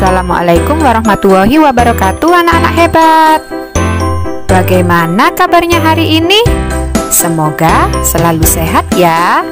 Assalamualaikum warahmatullahi wabarakatuh, anak-anak hebat. Bagaimana kabarnya hari ini? Semoga selalu sehat ya.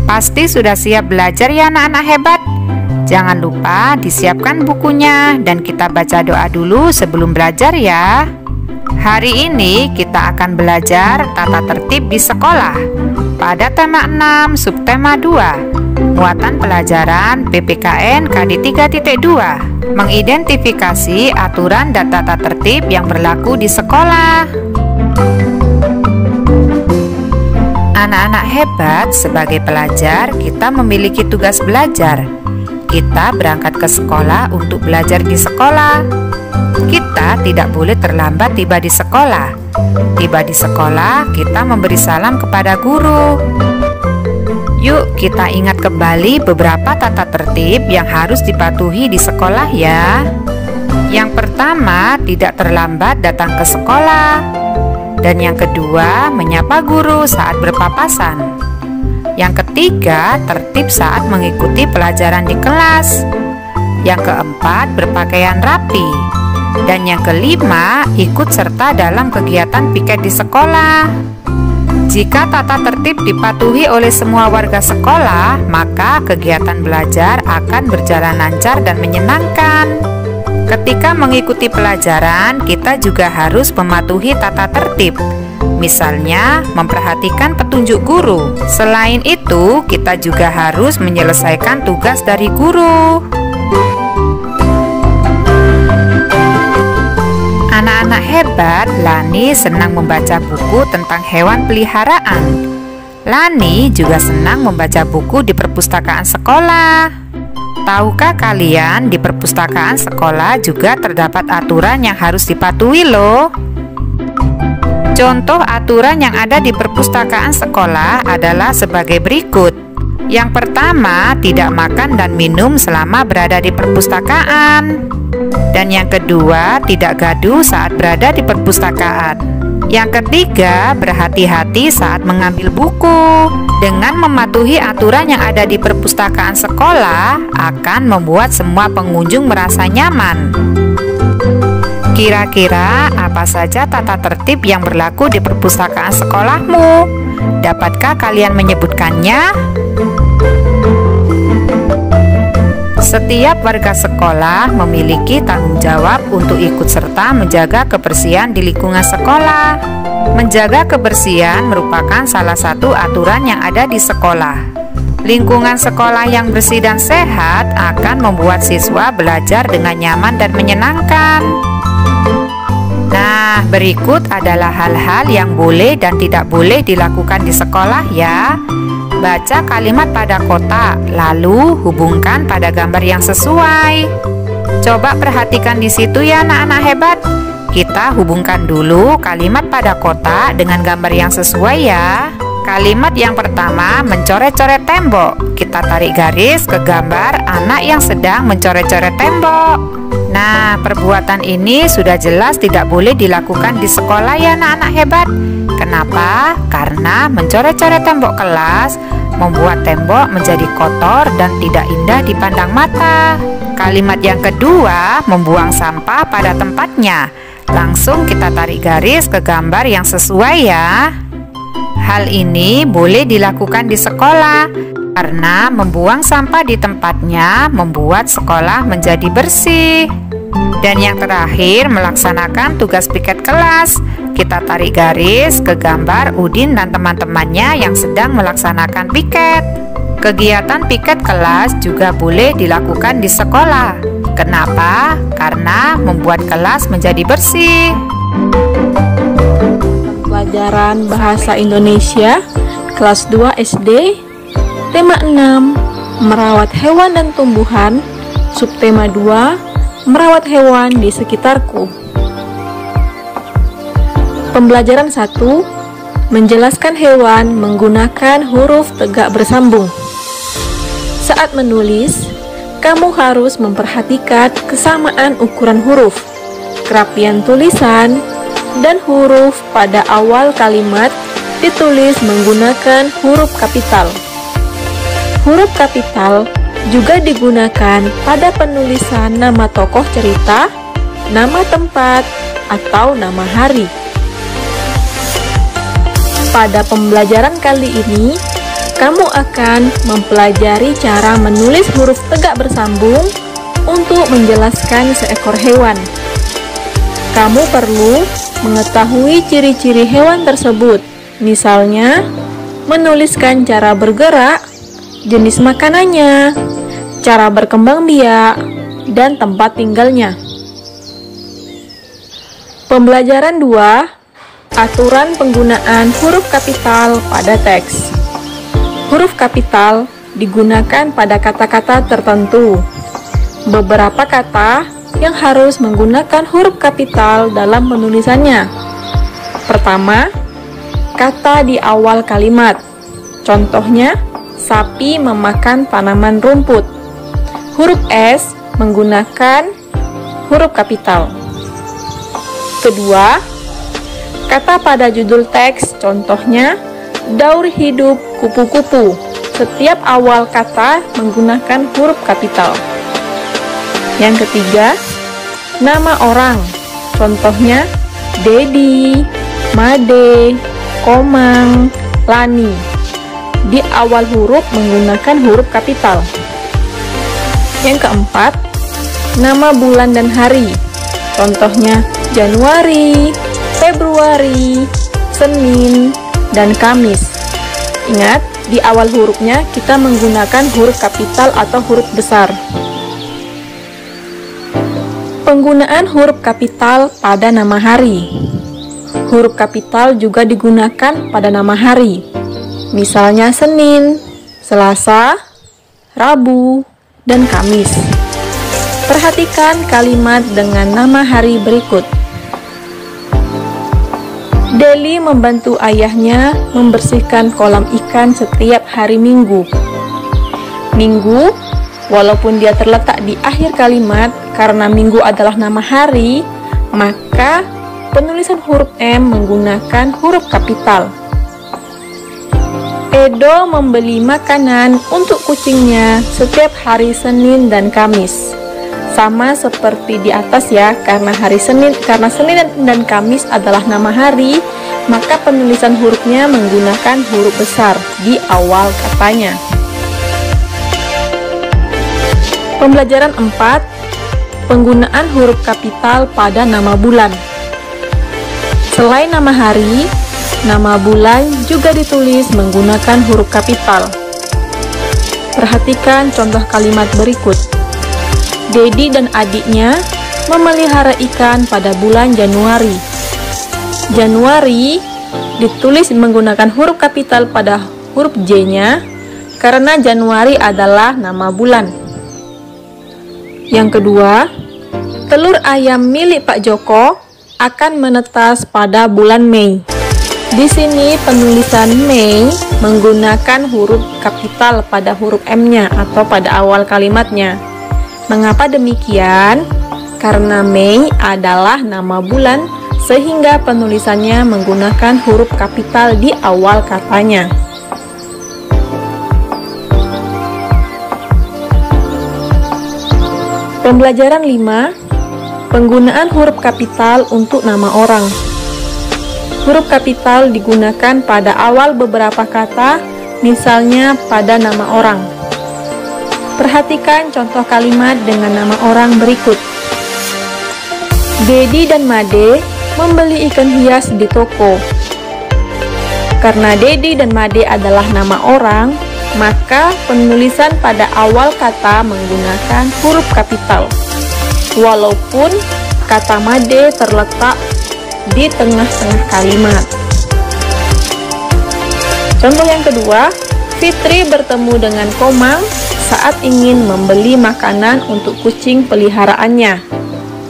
Pasti sudah siap belajar ya anak-anak hebat. Jangan lupa disiapkan bukunya dan kita baca doa dulu sebelum belajar ya. Hari ini kita akan belajar tata tertib di sekolah pada tema 6 subtema 2 muatan pelajaran PPKN KD 3.2 mengidentifikasi aturan dan tata tertib yang berlaku di sekolah. Anak-anak hebat, sebagai pelajar kita memiliki tugas belajar. Kita berangkat ke sekolah untuk belajar di sekolah. Kita tidak boleh terlambat tiba di sekolah. Tiba di sekolah, kita memberi salam kepada guru. Yuk kita ingat kembali beberapa tata tertib yang harus dipatuhi di sekolah ya. Yang pertama, tidak terlambat datang ke sekolah. Dan yang kedua, menyapa guru saat berpapasan. Yang ketiga, tertib saat mengikuti pelajaran di kelas. Yang keempat, berpakaian rapi. Dan yang kelima, ikut serta dalam kegiatan piket di sekolah. Jika tata tertib dipatuhi oleh semua warga sekolah, maka kegiatan belajar akan berjalan lancar dan menyenangkan. Ketika mengikuti pelajaran, kita juga harus mematuhi tata tertib. Misalnya, memperhatikan petunjuk guru. Selain itu, kita juga harus menyelesaikan tugas dari guru. Anak-anak hebat, Lani senang membaca buku tentang hewan peliharaan. Lani juga senang membaca buku di perpustakaan sekolah. Tahukah kalian, di perpustakaan sekolah juga terdapat aturan yang harus dipatuhi loh. Contoh aturan yang ada di perpustakaan sekolah adalah sebagai berikut. Yang pertama, tidak makan dan minum selama berada di perpustakaan. Dan yang kedua, tidak gaduh saat berada di perpustakaan. Yang ketiga, berhati-hati saat mengambil buku. Dengan mematuhi aturan yang ada di perpustakaan sekolah akan membuat semua pengunjung merasa nyaman. Kira-kira apa saja tata tertib yang berlaku di perpustakaan sekolahmu? Dapatkah kalian menyebutkannya? Setiap warga sekolah memiliki tanggung jawab untuk ikut serta menjaga kebersihan di lingkungan sekolah. Menjaga kebersihan merupakan salah satu aturan yang ada di sekolah. Lingkungan sekolah yang bersih dan sehat akan membuat siswa belajar dengan nyaman dan menyenangkan. Nah, berikut adalah hal-hal yang boleh dan tidak boleh dilakukan di sekolah ya. Baca kalimat pada kotak, lalu hubungkan pada gambar yang sesuai. Coba perhatikan di situ ya anak-anak hebat. Kita hubungkan dulu kalimat pada kotak dengan gambar yang sesuai ya. Kalimat yang pertama, mencoret-coret tembok. Kita tarik garis ke gambar anak yang sedang mencoret-coret tembok. Nah, perbuatan ini sudah jelas tidak boleh dilakukan di sekolah ya anak-anak hebat. Kenapa? Karena mencoret-coret tembok kelas membuat tembok menjadi kotor dan tidak indah dipandang mata. Kalimat yang kedua, membuang sampah pada tempatnya. Langsung kita tarik garis ke gambar yang sesuai ya. Hal ini boleh dilakukan di sekolah karena membuang sampah di tempatnya membuat sekolah menjadi bersih. Dan yang terakhir, melaksanakan tugas piket kelas. Kita tarik garis ke gambar Udin dan teman-temannya yang sedang melaksanakan piket. Kegiatan piket kelas juga boleh dilakukan di sekolah. Kenapa? Karena membuat kelas menjadi bersih. Pelajaran Bahasa Indonesia kelas 2 SD, tema 6, merawat hewan dan tumbuhan, subtema 2, merawat hewan di sekitarku. Pembelajaran 1, menjelaskan hewan menggunakan huruf tegak bersambung. Saat menulis, kamu harus memperhatikan kesamaan ukuran huruf, kerapian tulisan, dan huruf pada awal kalimat ditulis menggunakan huruf kapital. Huruf kapital juga digunakan pada penulisan nama tokoh cerita, nama tempat, atau nama hari. Pada pembelajaran kali ini, kamu akan mempelajari cara menulis huruf tegak bersambung untuk menjelaskan seekor hewan. Kamu perlu mengetahui ciri-ciri hewan tersebut, misalnya menuliskan cara bergerak, jenis makanannya, cara berkembang biak, dan tempat tinggalnya. Pembelajaran 2, aturan penggunaan huruf kapital pada teks. Huruf kapital digunakan pada kata-kata tertentu. Beberapa kata yang harus menggunakan huruf kapital dalam penulisannya. Pertama, kata di awal kalimat. Contohnya, sapi memakan tanaman rumput. Huruf S menggunakan huruf kapital. Kedua, kata pada judul teks. Contohnya, daur hidup kupu-kupu. Setiap awal kata menggunakan huruf kapital. Yang ketiga, nama orang. Contohnya, Dedi, Made, Komang, Lani. Di awal huruf menggunakan huruf kapital. Yang keempat, nama bulan dan hari. Contohnya, Januari, Februari, Senin, dan Kamis. Ingat, di awal hurufnya kita menggunakan huruf kapital atau huruf besar. Penggunaan huruf kapital pada nama hari. Huruf kapital juga digunakan pada nama hari. Misalnya Senin, Selasa, Rabu, dan Kamis. Perhatikan kalimat dengan nama hari berikut. Deli membantu ayahnya membersihkan kolam ikan setiap hari Minggu. Minggu, walaupun dia terletak di akhir kalimat, karena minggu adalah nama hari, maka penulisan huruf M menggunakan huruf kapital. Edo membeli makanan untuk kucingnya setiap hari Senin dan Kamis. Sama seperti di atas ya, karena Senin dan Kamis adalah nama hari, maka penulisan hurufnya menggunakan huruf besar di awal katanya. Pembelajaran 4, penggunaan huruf kapital pada nama bulan. Selain nama hari, nama bulan juga ditulis menggunakan huruf kapital. Perhatikan contoh kalimat berikut. Dedi dan adiknya memelihara ikan pada bulan Januari. Januari ditulis menggunakan huruf kapital pada huruf J-nya karena Januari adalah nama bulan. Yang kedua, telur ayam milik Pak Joko akan menetas pada bulan Mei. Di sini penulisan Mei menggunakan huruf kapital pada huruf M-nya atau pada awal kalimatnya. Mengapa demikian? Karena Mei adalah nama bulan, sehingga penulisannya menggunakan huruf kapital di awal katanya. Pembelajaran 5, penggunaan huruf kapital untuk nama orang. Huruf kapital digunakan pada awal beberapa kata, misalnya pada nama orang. Perhatikan contoh kalimat dengan nama orang berikut. Dedi dan Made membeli ikan hias di toko. Karena Dedi dan Made adalah nama orang, maka penulisan pada awal kata menggunakan huruf kapital. Walaupun kata Made terletak di tengah-tengah kalimat. Contoh yang kedua, Fitri bertemu dengan Komang saat ingin membeli makanan untuk kucing peliharaannya.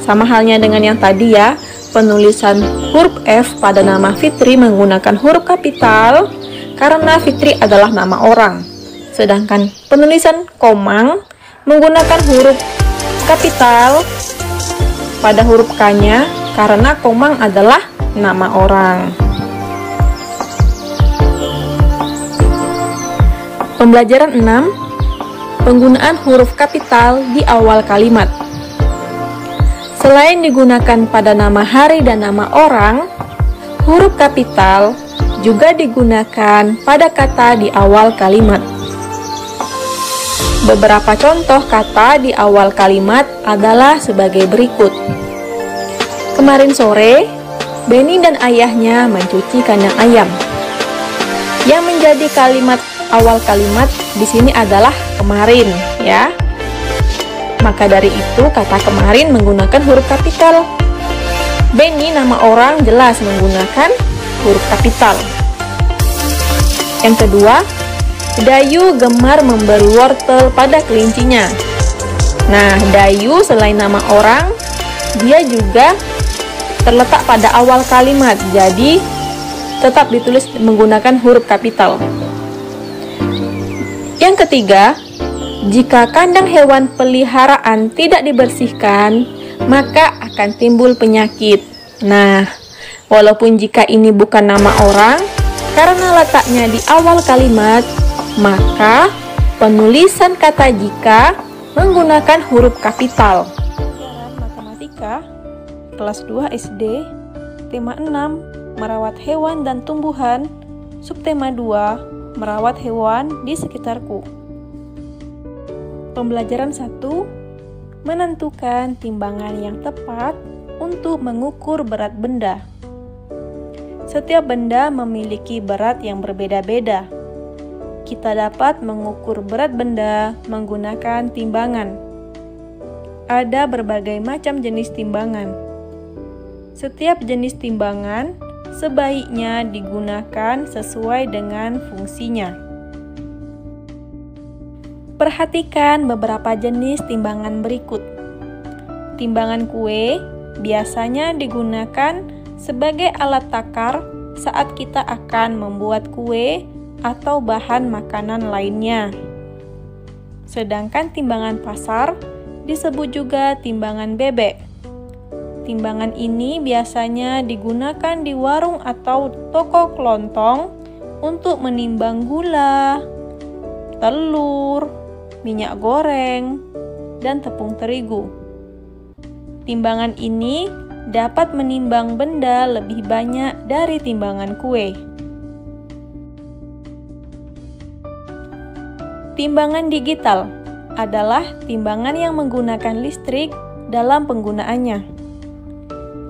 Sama halnya dengan yang tadi ya, penulisan huruf F pada nama Fitri menggunakan huruf kapital karena Fitri adalah nama orang. Sedangkan penulisan Komang menggunakan huruf kapital pada huruf K-nya karena Komang adalah nama orang. Pembelajaran 6. Penggunaan huruf kapital di awal kalimat. Selain digunakan pada nama hari dan nama orang, huruf kapital juga digunakan pada kata di awal kalimat. Beberapa contoh kata di awal kalimat adalah sebagai berikut. Kemarin sore, Benny dan ayahnya mencuci kandang ayam. Yang menjadi kalimat awal kalimat di sini adalah kemarin, ya. Maka dari itu kata kemarin menggunakan huruf kapital. Benny nama orang jelas menggunakan huruf kapital. Yang kedua, Dayu gemar memberi wortel pada kelincinya. Nah, Dayu selain nama orang, dia juga terletak pada awal kalimat, jadi tetap ditulis menggunakan huruf kapital. Yang ketiga, jika kandang hewan peliharaan tidak dibersihkan, maka akan timbul penyakit. Nah, walaupun jika ini bukan nama orang, karena letaknya di awal kalimat, maka penulisan kata jika menggunakan huruf kapital. Pelajaran matematika kelas 2 SD, tema 6, merawat hewan dan tumbuhan, subtema 2, merawat hewan di sekitarku. Pembelajaran 1, menentukan timbangan yang tepat untuk mengukur berat benda. Setiap benda memiliki berat yang berbeda-beda. Kita dapat mengukur berat benda menggunakan timbangan. Ada berbagai macam jenis timbangan. Setiap jenis timbangan sebaiknya digunakan sesuai dengan fungsinya. Perhatikan beberapa jenis timbangan berikut. Timbangan kue biasanya digunakan sebagai alat takar saat kita akan membuat kue atau bahan makanan lainnya. Sedangkan timbangan pasar disebut juga timbangan bebek. Timbangan ini biasanya digunakan di warung atau toko kelontong untuk menimbang gula, telur, minyak goreng, dan tepung terigu. Timbangan ini dapat menimbang benda lebih banyak dari timbangan kue. Timbangan digital adalah timbangan yang menggunakan listrik dalam penggunaannya.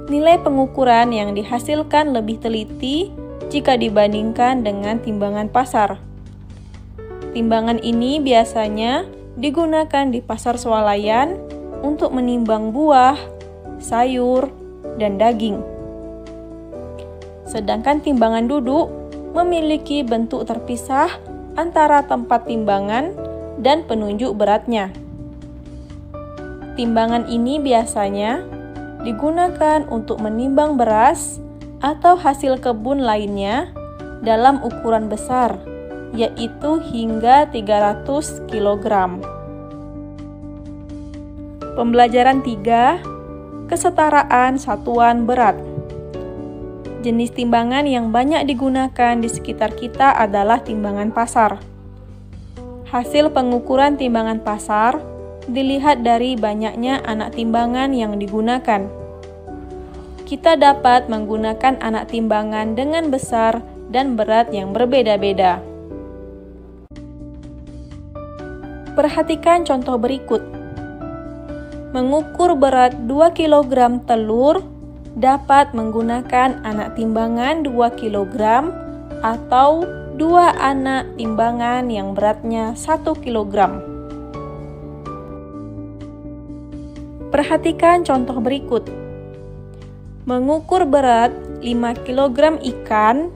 Nilai pengukuran yang dihasilkan lebih teliti jika dibandingkan dengan timbangan pasar. Timbangan ini biasanya digunakan di pasar swalayan untuk menimbang buah, sayur, dan daging. Sedangkan timbangan duduk memiliki bentuk terpisah antara tempat timbangan dan penunjuk beratnya. Timbangan ini biasanya digunakan untuk menimbang beras atau hasil kebun lainnya dalam ukuran besar, yaitu hingga 300 kg. Pembelajaran 3, kesetaraan satuan berat. Jenis timbangan yang banyak digunakan di sekitar kita adalah timbangan pasar. Hasil pengukuran timbangan pasar dilihat dari banyaknya anak timbangan yang digunakan. Kita dapat menggunakan anak timbangan dengan besar dan berat yang berbeda-beda. Perhatikan contoh berikut. Mengukur berat 2 kg telur dapat menggunakan anak timbangan 2 kg atau 2 anak timbangan yang beratnya 1 kg. Perhatikan contoh berikut. Mengukur berat 5 kg ikan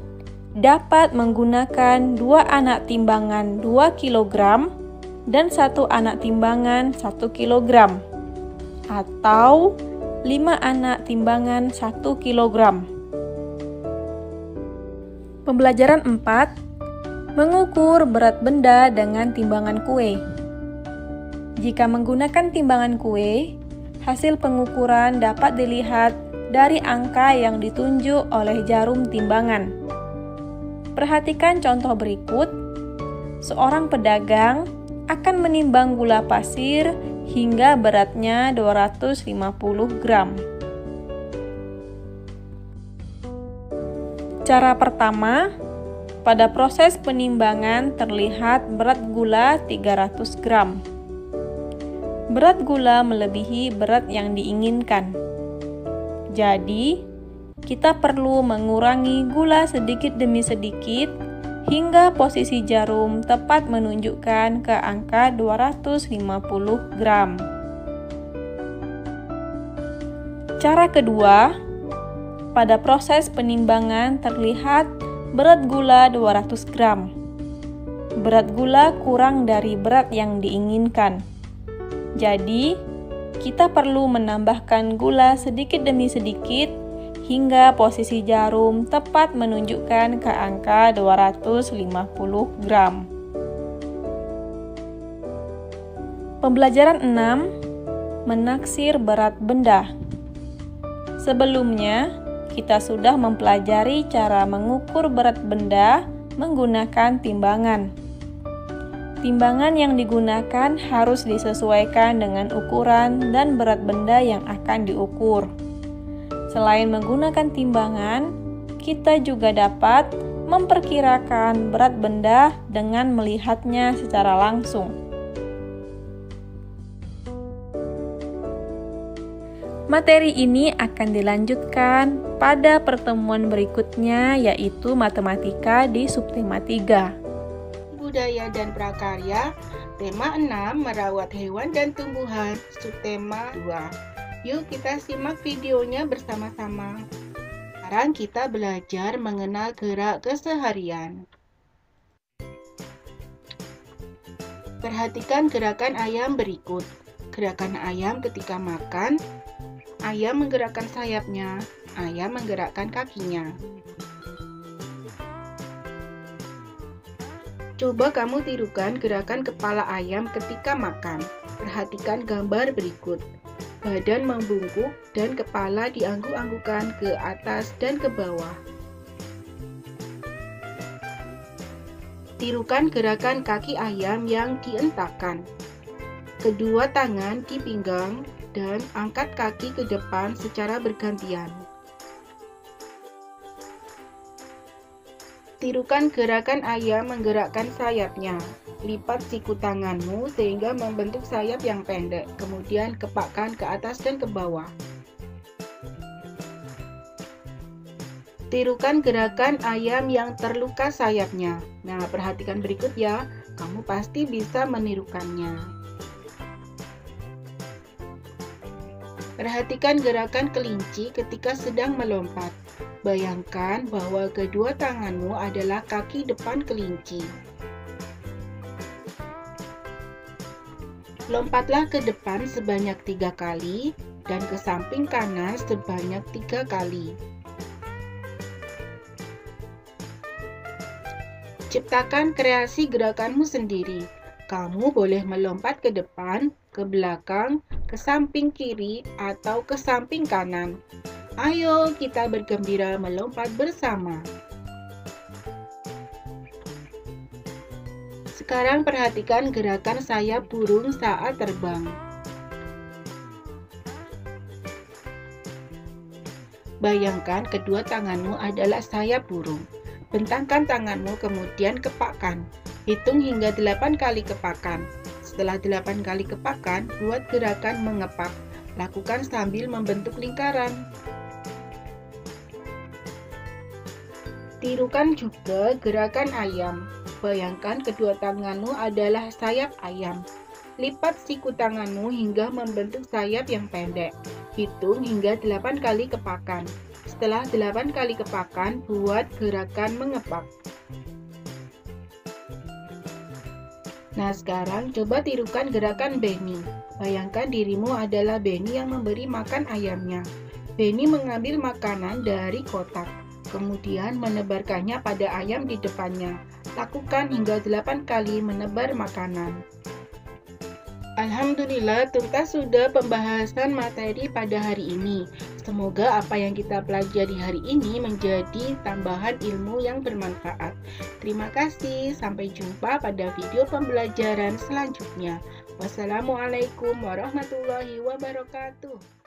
dapat menggunakan 2 anak timbangan 2 kg dan 1 anak timbangan 1 kg atau 5 anak timbangan 1 kg. Pembelajaran 4, mengukur berat benda dengan timbangan kue. Jika menggunakan timbangan kue, hasil pengukuran dapat dilihat dari angka yang ditunjuk oleh jarum timbangan. Perhatikan contoh berikut. seorang pedagang akan menimbang gula pasir hingga beratnya 250 gram. Cara pertama, pada proses penimbangan terlihat berat gula 300 gram. Berat gula melebihi berat yang diinginkan. Jadi, kita perlu mengurangi gula sedikit demi sedikit hingga posisi jarum tepat menunjukkan ke angka 250 gram. Cara kedua, pada proses penimbangan terlihat berat gula 200 gram. Berat gula kurang dari berat yang diinginkan. Jadi, kita perlu menambahkan gula sedikit demi sedikit hingga posisi jarum tepat menunjukkan ke angka 250 gram. Pembelajaran 6. Menaksir berat benda. Sebelumnya, kita sudah mempelajari cara mengukur berat benda menggunakan timbangan. Timbangan yang digunakan harus disesuaikan dengan ukuran dan berat benda yang akan diukur. Selain menggunakan timbangan, kita juga dapat memperkirakan berat benda dengan melihatnya secara langsung. Materi ini akan dilanjutkan pada pertemuan berikutnya, yaitu matematika di subtema 3. Budaya dan prakarya, tema 6 merawat hewan dan tumbuhan, subtema 2. Yuk kita simak videonya bersama-sama. Sekarang kita belajar mengenal gerak keseharian. Perhatikan gerakan ayam berikut. Gerakan ayam ketika makan, ayam menggerakkan sayapnya, ayam menggerakkan kakinya. Coba kamu tirukan gerakan kepala ayam ketika makan. Perhatikan gambar berikut. Badan membungkuk dan kepala diangguk-anggukan ke atas dan ke bawah. Tirukan gerakan kaki ayam yang dientakkan. Kedua tangan di pinggang dan angkat kaki ke depan secara bergantian. Tirukan gerakan ayam menggerakkan sayapnya. Lipat siku tanganmu sehingga membentuk sayap yang pendek, kemudian kepakkan ke atas dan ke bawah. Tirukan gerakan ayam yang terluka sayapnya. Nah, perhatikan berikut ya, kamu pasti bisa menirukannya. Perhatikan gerakan kelinci ketika sedang melompat. Bayangkan bahwa kedua tanganmu adalah kaki depan kelinci. Lompatlah ke depan sebanyak 3 kali dan ke samping kanan sebanyak 3 kali. Ciptakan kreasi gerakanmu sendiri. Kamu boleh melompat ke depan, ke belakang, ke samping kiri, atau ke samping kanan. Ayo kita bergembira melompat bersama. Sekarang perhatikan gerakan sayap burung saat terbang. Bayangkan kedua tanganmu adalah sayap burung. Bentangkan tanganmu kemudian kepakkan. Hitung hingga 8 kali kepakan. Setelah 8 kali kepakan, buat gerakan mengepak. Lakukan sambil membentuk lingkaran. Tirukan juga gerakan ayam. Bayangkan kedua tanganmu adalah sayap ayam. Lipat siku tanganmu hingga membentuk sayap yang pendek. Hitung hingga 8 kali kepakan. Setelah 8 kali kepakan, buat gerakan mengepak. Nah, sekarang coba tirukan gerakan Benny. Bayangkan dirimu adalah Benny yang memberi makan ayamnya. Benny mengambil makanan dari kotak, kemudian menebarkannya pada ayam di depannya. Lakukan hingga 8 kali menebar makanan. Alhamdulillah, tuntas sudah pembahasan materi pada hari ini. Semoga apa yang kita pelajari hari ini menjadi tambahan ilmu yang bermanfaat. Terima kasih, sampai jumpa pada video pembelajaran selanjutnya. Wassalamualaikum warahmatullahi wabarakatuh.